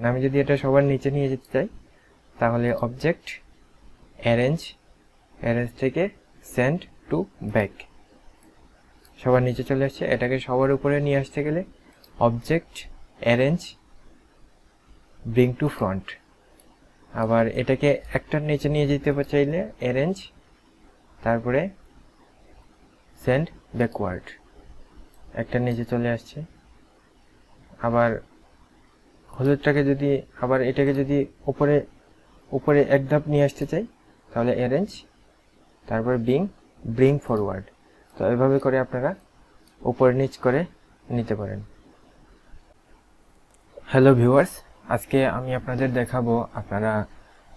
আমি যদি এটা সবার নিচে নিয়ে যেতে চাই তাহলে অবজেক্ট অ্যারেঞ্জ থেকে সেন্ড টু ব্যাক, সবার নিচে চলে আসছে। এটাকে সবার উপরে নিয়ে আসতে গেলে object arrange bring to front. আবার এটাকে একটার নিচে নিয়ে যেতে চাইলে অ্যারেঞ্জ তারপরে সেন্ড ব্যাকওয়ার্ড, একটার নিচে চলে আসছে। আবার হলুদটাকে যদি আবার এটাকে যদি উপরে এক ধাপ নিয়ে আসতে চাই তাহলে অ্যারেঞ্জ তারপর ব্রিং ফরওয়ার্ড। তো এভাবে করে আপনারা উপরে নিচ করে নিতে পারেন। হ্যালো ভিউয়ার্স, আজকে আমি আপনাদের দেখাবো আপনারা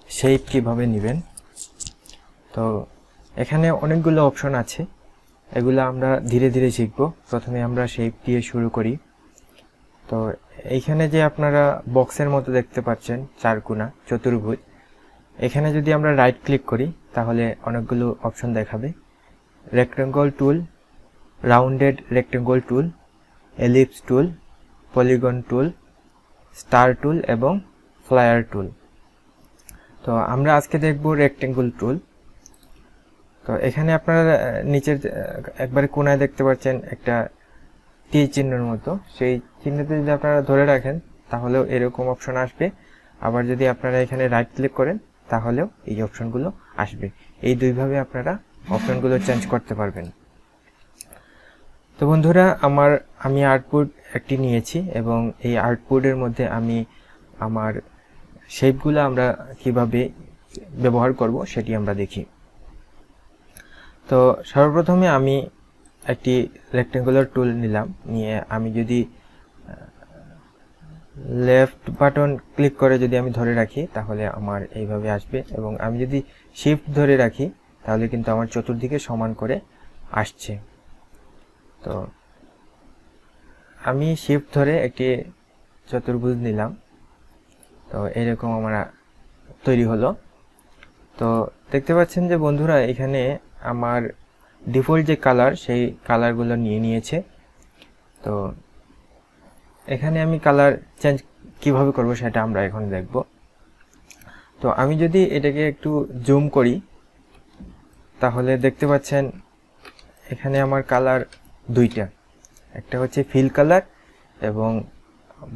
শেপ কিভাবে নেবেন। তো এখানে অনেকগুলো অপশন আছে, এগুলো আমরা ধীরে ধীরে শিখব। প্রথমে আমরা শেপ দিয়ে শুরু করি। তো এইখানে যে আপনারা বক্সের মতো দেখতে পাচ্ছেন চারকোনা চতুর্ভুজ, এখানে যদি আমরা রাইট ক্লিক করি তাহলে অনেকগুলো অপশন দেখাবে। রেক্টেঙ্গল টুল, রাউন্ডেড রেক্টেঙ্গল টুল, এলিপস টুল, পলিগন টুল, স্টার টুল এবং ফ্লায়ার টুল। তো আমরা আজকে দেখব রেক্টেঙ্গল টুল। তো এখানে আপনারা নিচের একবারে কোনায় দেখতে পাচ্ছেন একটা তীর চিহ্নের মতো, সেই চিহ্নতে যদি আপনারা ধরে রাখেন তাহলেও এরকম অপশন আসবে। আবার যদি আপনারা এখানে রাইট ক্লিক করেন তাহলেও এই অপশনগুলো আসবে। এই দুইভাবে আপনারা অপশনগুলো চেঞ্জ করতে পারবেন। তো বন্ধুরা, আমি আর্টবোর্ড একটি নিয়েছি এবং এই আর্টবোর্ডের মধ্যে আমি আমার শেপগুলো আমরা কিভাবে ব্যবহার করব সেটি আমরা দেখি। তো সর্বপ্রথমে আমি একটি রেক্টেঙ্গুলার টুল নিলাম, নিয়ে আমি যদি লেফট বাটন ক্লিক করে যদি আমি ধরে রাখি তাহলে আমার এইভাবে আসবে, এবং আমি যদি শিফট ধরে রাখি তাহলে কিন্তু আমার চতুর্দিকে সমান করে আসছে। তো আমি শিফট ধরে একটি চতুর্ভুজ নিলাম, তো এরকম আমার তৈরি হলো। তো দেখতে পাচ্ছেন যে বন্ধুরা, এখানে আমার ডিফল্ট যে কালার সেই কালারগুলো নিয়ে নিয়েছে। তো এখানে আমি কালার চেঞ্জ কিভাবে করব সেটা আমরা এখন দেখব। তো আমি যদি এটাকে একটু জুম করি তাহলে দেখতে পাচ্ছেন এখানে আমার কালার দুইটা, একটা হচ্ছে ফিল কালার এবং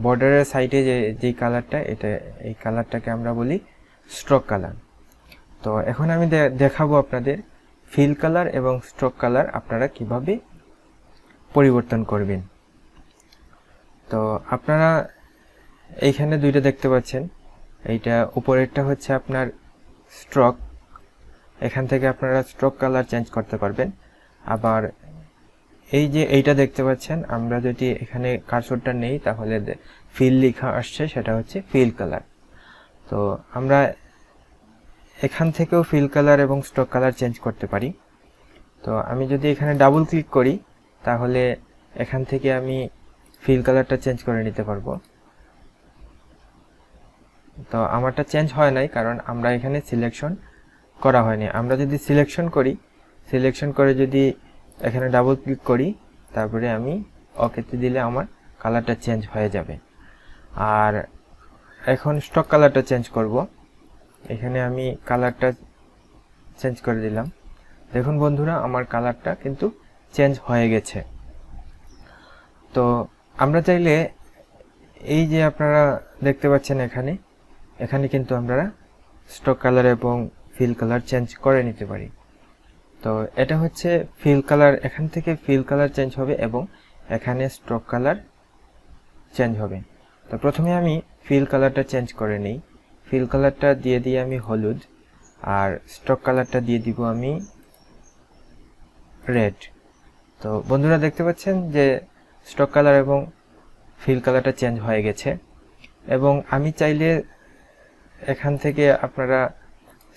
বর্ডারের সাইডে যে কালারটা, এই কালারটাকে আমরা বলি স্ট্রোক কালার। তো এখন আমি দেখাবো আপনাদের ফিল কালার এবং স্ট্রোক কালার আপনারা কিভাবে পরিবর্তন করবেন। তো আপনারা এইখানে দুইটা দেখতে পাচ্ছেন, এইটা উপরেরটা হচ্ছে আপনার স্ট্রোক, এখান থেকে আপনারা স্ট্রোক কালার চেঞ্জ করতে পারবেন। আবার এই যে এইটা দেখতে পাচ্ছেন, আমরা যদি এখানে কার্সরটা নেই তাহলে ফিল লেখা আসছে, সেটা হচ্ছে ফিল কালার। তো আমরা এখান থেকেও ফিল কালার এবং স্ট্রোক কালার চেঞ্জ করতে পারি। তো আমি যদি এখানে ডাবল ক্লিক করি তাহলে এখান থেকে আমি ফিল কালারটা চেঞ্জ করে নিতে পারবো। তো আমারটা চেঞ্জ হয় নাই, কারণ আমরা এখানে সিলেকশন করা হয়নি। আমরা যদি সিলেকশন করি, সিলেকশন করে যদি এখানে ডাবল ক্লিক করি তারপরে আমি ওকেতে দিলে আমার কালারটা চেঞ্জ হয়ে যাবে। আর এখন স্টক কালারটা চেঞ্জ করব, এখানে আমি কালারটা চেঞ্জ করে দিলাম। দেখুন বন্ধুরা, আমার কালারটা কিন্তু চেঞ্জ হয়ে গেছে। তো আমরা চাইলে এই যে আপনারা দেখতে পাচ্ছেন এখানে কিন্তু আমরা স্টক কালার এবং ফিল কালার চেঞ্জ করে নিতে পারি। তো এটা হচ্ছে ফিল কালার, এখান থেকে ফিল কালার চেঞ্জ হবে এবং এখানে স্ট্রোক কালার চেঞ্জ হবে। তো প্রথমে আমি ফিল কালারটা চেঞ্জ করে নিই। ফিল কালারটা দিয়ে দিই আমি হলুদ, আর স্ট্রোক কালারটা দিয়ে দিব আমি রেড। তো বন্ধুরা দেখতে পাচ্ছেন যে স্ট্রোক কালার এবং ফিল কালারটা চেঞ্জ হয়ে গেছে। এবং আমি চাইলে এখান থেকে আপনারা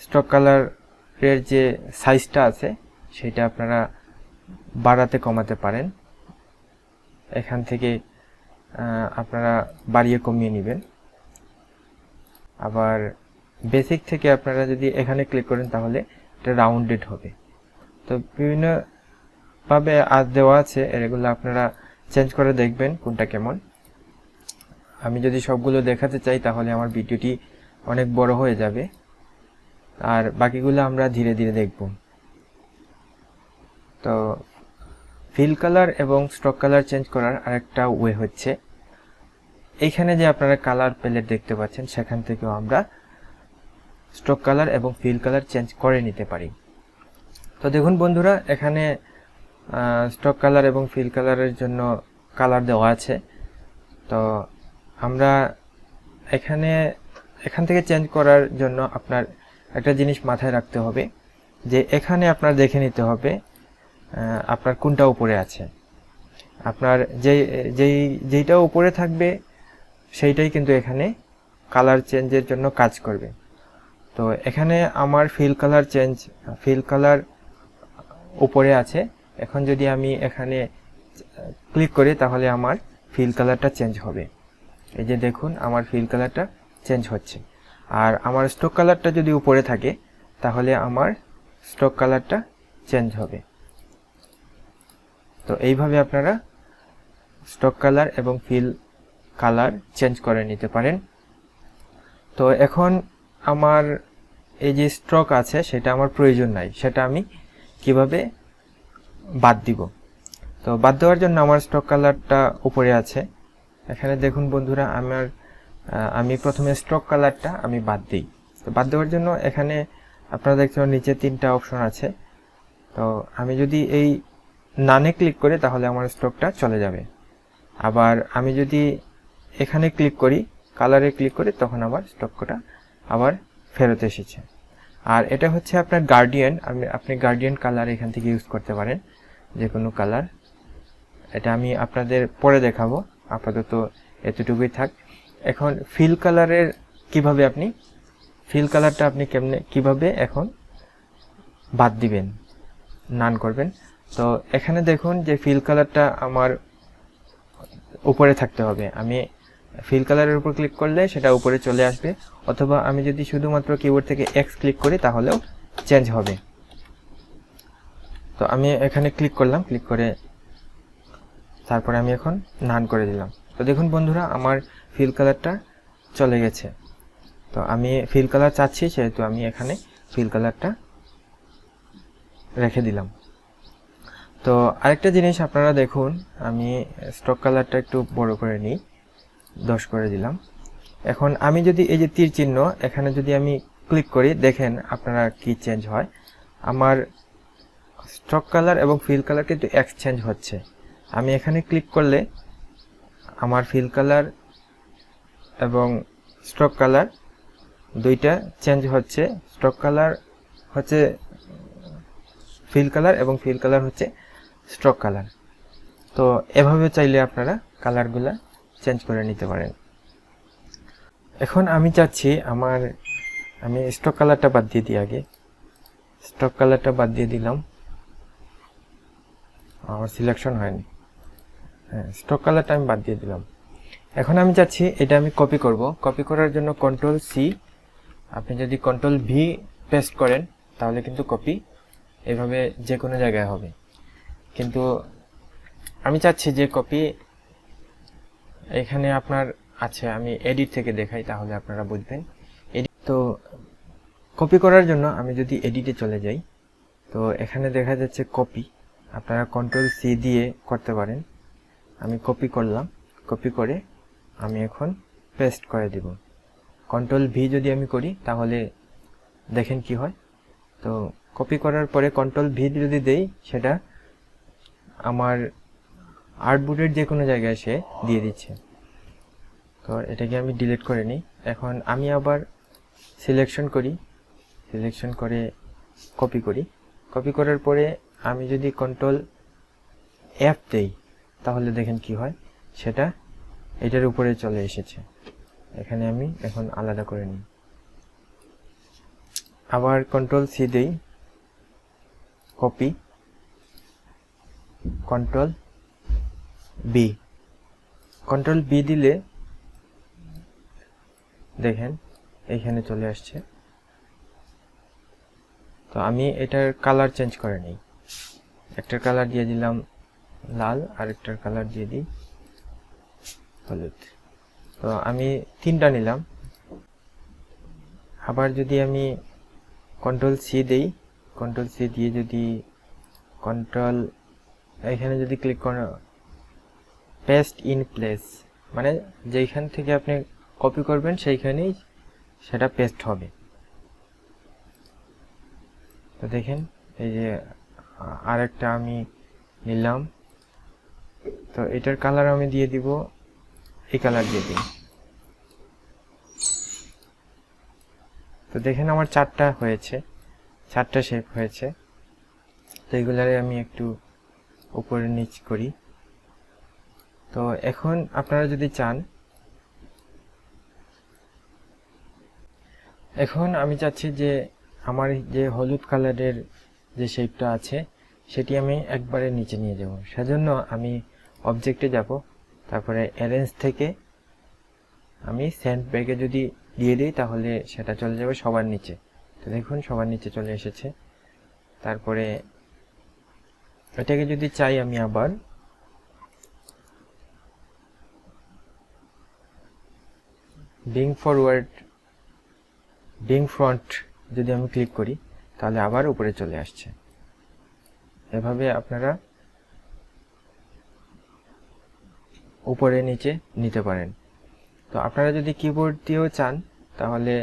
স্ট্রোক কালারের যে সাইজটা আছে সেটা আপনারা বাড়াতে কমাতে পারেন। এখান থেকে আপনারা বাড়িয়ে কমিয়ে নেবেন। আবার বেসিক থেকে আপনারা যদি এখানে ক্লিক করেন তাহলে এটা রাউন্ডেড হবে। তো বিভিন্নভাবে দেওয়া আছে, এগুলো আপনারা চেঞ্জ করে দেখবেন কোনটা কেমন। আমি যদি সবগুলো দেখাতে চাই তাহলে আমার ভিডিওটি অনেক বড় হয়ে যাবে, আর বাকিগুলো আমরা ধীরে ধীরে দেখব। তো ফিল কালার এবং স্ট্রোক কালার চেঞ্জ করার আরেকটা ওয়ে হচ্ছে, এইখানে যে আপনারা কালার প্যালেট দেখতে পাচ্ছেন সেখান থেকেও আমরা স্ট্রোক কালার এবং ফিল কালার চেঞ্জ করে নিতে পারি। তো দেখুন বন্ধুরা, এখানে স্ট্রোক কালার এবং ফিল কালারের জন্য কালার দেওয়া আছে। তো আমরা এখান থেকে চেঞ্জ করার জন্য আপনার একটা জিনিস মাথায় রাখতে হবে, যে এখানে আপনার দেখে নিতে হবে আপনার কোনটা উপরে আছে। আপনার যেইটা উপরে থাকবে সেইটাই কিন্তু এখানে কালার চেঞ্জের জন্য কাজ করবে। তো এখানে আমার ফিল কালার উপরে আছে। এখন যদি আমি এখানে ক্লিক করি তাহলে আমার ফিল কালারটা চেঞ্জ হবে। এই যে দেখুন, আমার ফিল কালারটা চেঞ্জ হচ্ছে। আর আমার স্ট্রোক কালারটা যদি উপরে থাকে তাহলে আমার স্ট্রোক কালারটা চেঞ্জ হবে। তো এইভাবে আপনারা স্ট্রোক কালার এবং ফিল কালার চেঞ্জ করে নিতে পারেন। তো এখন আমার এই যে স্ট্রোক আছে সেটা আমার প্রয়োজন নাই, সেটা আমি কিভাবে বাদ দিব। তো বাদ দেওয়ার জন্য আমার স্ট্রোক কালারটা উপরে আছে। এখানে দেখুন বন্ধুরা, আমি প্রথমে স্ট্রোক কালারটা আমি বাদ দিই। তো বাদ দেওয়ার জন্য এখানে আপনারা দেখছেন নিচে 3টা অপশন আছে। তো আমি যদি এই নানে ক্লিক করি তাহলে আমার স্ট্রোকটা চলে যাবে। আবার আমি যদি এখানে ক্লিক করি, কালারে ক্লিক করি, তখন আবার স্ট্রোকটা আবার ফেরত এসেছে। আর এটা হচ্ছে আপনার গার্ডিয়ান, আপনি গার্ডিয়ান কালার এখান থেকে ইউজ করতে পারেন, যে কোনো কালার। এটা আমি আপনাদের পরে দেখাবো, আপাতত এতটুকুই থাক। এখন ফিল কালারটা আপনি কিভাবে এখন বাদ দিবেন, নান করবেন। তো এখানে দেখুন যে ফিল কালারটা আমার উপরে থাকতে হবে। আমি ফিল কালারের উপর ক্লিক করলে সেটা উপরে চলে আসবে, অথবা আমি যদি শুধুমাত্র কিবোর্ড থেকে এক্স ক্লিক করি তাহলেও চেঞ্জ হবে। তো আমি এখানে ক্লিক করলাম, ক্লিক করে তারপরে আমি এখন নান করে দিলাম। তো দেখুন বন্ধুরা, আমার ফিল কালারটা চলে গেছে। তো আমি ফিল কালার চাচ্ছি, সেহেতু আমি এখানে ফিল কালারটা রেখে দিলাম। তো আরেকটা জিনিস আপনারা দেখুন, আমি স্ট্রোক কালারটা একটু বড় করে নিই, 10 করে দিলাম। এখন আমি যদি এই যে তীর চিহ্ন, এখানে যদি আমি ক্লিক করি, দেখেন আপনারা কি চেঞ্জ হয়। আমার স্ট্রোক কালার এবং ফিল কালার কিন্তু এক্সচেঞ্জ হচ্ছে। আমি এখানে ক্লিক করলে আমার ফিল কালার এবং স্ট্রোক কালার দুইটা চেঞ্জ হচ্ছে। স্ট্রোক কালার হচ্ছে ফিল কালার এবং ফিল কালার হচ্ছে স্ট্রোক কালার। তো এভাবে চাইলে আপনারা কালারগুলা চেঞ্জ করে নিতে পারেন। এখন আমি চাচ্ছি আমি স্ট্রোক কালারটা বাদ দিয়ে দিই। আগে স্ট্রোক কালারটা বাদ দিয়ে দিলাম, আমার সিলেকশন হয়নি। হ্যাঁ, স্ট্রোক কালারটা আমি বাদ দিয়ে দিলাম। এখন আমি চাচ্ছি এটা আমি কপি করব। কপি করার জন্য Ctrl+C, আপনি যদি Ctrl+V পেস্ট করেন তাহলে কিন্তু কপি এভাবে যে কোনো জায়গায় হবে। কিন্তু আমি চাচ্ছি যে কপি এখানে আপনার আছে, আমি এডিট থেকে দেখাই তাহলে আপনারা বুঝবেন। তো কপি করার জন্য আমি যদি এডিটে চলে যাই, তো এখানে দেখা যাচ্ছে কপি, আপনারা Ctrl+C দিয়ে করতে পারেন। আমি কপি করলাম, কপি করে আমি এখন পেস্ট করে দিব। Ctrl+V যদি আমি করি তাহলে দেখেন কি হয়। তো কপি করার পরে Ctrl+V যদি দেই, সেটা আমার আর্টবোর্ডের যে কোনো জায়গায় সে দিয়ে দিচ্ছে। তো এটাকে আমি ডিলিট করে নিই। এখন আমি আবার সিলেকশন করি, সিলেকশন করে কপি করি। কপি করার পরে আমি যদি Ctrl+F দেই তাহলে দেখেন কি হয়, সেটা এটার উপরে চলে এসেছে। এখানে আমি এখন আলাদা করে নিই। আবার Ctrl+C দেই, কপি, Ctrl+B দিলে দেখেন এইখানে চলে আসছে। তো আমি এটার কালার চেঞ্জ করে নিই। একটার কালার দিয়ে দিলাম লাল, আর একটার কালার দিয়ে দিই হলুদ। তো আমি 3টা নিলাম। আবার যদি আমি কন্ট্রোল সি দেই, কন্ট্রোল সি দিয়ে যদি এখানে যদি ক্লিক করেন পেস্ট ইন প্লেস, মানে যেইখান থেকে আপনি কপি করবেন সেইখানেই সেটা পেস্ট হবে। তো দেখেন এই যে আরেকটা আমি নিলাম, তো এটার কালার আমি দিয়ে দিব এই কালার দিয়ে দিই। তো দেখেন আমার 4টা হয়েছে, 4টা শেপ হয়েছে। তো এগুলারে আমি একটু উপরে নিচ করি। তো এখন আপনারা যদি চান, এখন আমি চাচ্ছি যে আমার যে হলুদ কালারের যে শেপটা আছে সেটি আমি একবারে নিচে নিয়ে যাব। সেজন্য আমি অবজেক্টে যাব, তারপরে অ্যারেঞ্জ থেকে আমি সেন্ড ব্যাগে যদি দিয়ে দিই তাহলে সেটা চলে যাবে সবার নিচে। তো দেখুন সবার নিচে চলে এসেছে। তারপরে এটাকে যদি চাই আমি আবার বিং ফ্রন্ট যদি আমি ক্লিক করি তাহলে আবার উপরে চলে আসছে। এভাবে আপনারা উপরে নিচে নিতে পারেন। তো আপনারা যদি কিবোর্ড দিয়েও চান তাহলে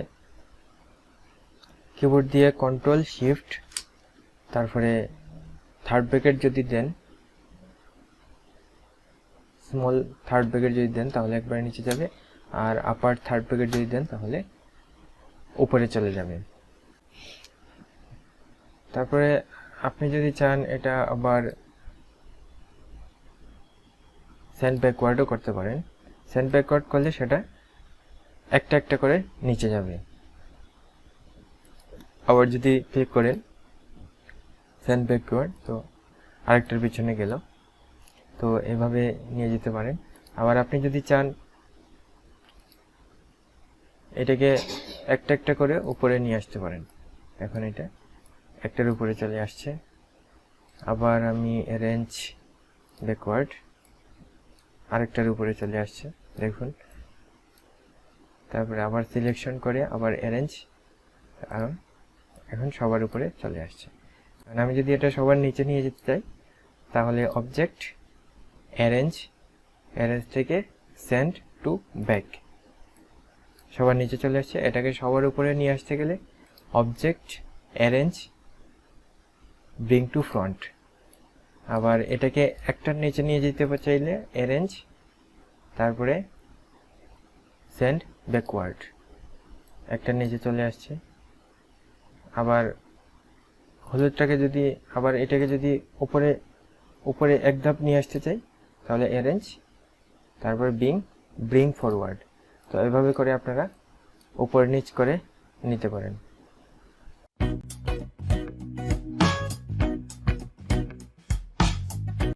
কিবোর্ড দিয়ে কন্ট্রোল শিফট তারপরে থার্ড ব্র্যাকেট যদি দেন, স্মল থার্ড ব্র্যাকেট যদি দেন তাহলে একবারে নিচে যাবে, আর আপার থার্ড ব্র্যাকেট যদি দেন তাহলে উপরে চলে যাবে। তারপরে আপনি যদি চান এটা আবার সেন্ড ব্যাকওয়ার্ডও করতে পারেন। সেন্ড ব্যাকওয়ার্ড করলে সেটা একটা একটা করে নিচে যাবে। আবার যদি ক্লিক করেন সেন্ড ব্যাকওয়ার্ড, তো আরেকটার পিছনে গেল। তো এভাবে নিয়ে যেতে পারেন। আবার আপনি যদি চান এটাকে একটা একটা করে উপরে নিয়ে আসতে পারেন। এখন এটা একটার উপরে চলে আসছে। আবার আমি অ্যারেঞ্জ ব্যাকওয়ার্ড, আরেকটার উপরে চলে আসছে দেখুন। তারপরে আবার সিলেকশন করে আবার অ্যারেঞ্জ, এখন সবার উপরে চলে আসছে। আর আমি যদি এটা সবার নিচে নিয়ে যেতে চাই তাহলে অবজেক্ট অ্যারেঞ্জ থেকে সেন্ড টু ব্যাক, সবার নিচে চলে আসছে। এটাকে সবার উপরে নিয়ে আসতে গেলে object arrange bring to front. আবার এটাকে একটার নিচে নিয়ে যেতে চাইলে অ্যারেঞ্জ তারপরে সেন্ড ব্যাকওয়ার্ড, একটার নিচে চলে আসছে। আবার হলুদটাকে যদি আবার এটাকে যদি উপরে এক ধাপ নিয়ে আসতে চাই তাহলে অ্যারেঞ্জ তারপর ব্রিং ফরওয়ার্ড। তো এভাবে করে আপনারা উপর নিচ করে নিতে পারেন।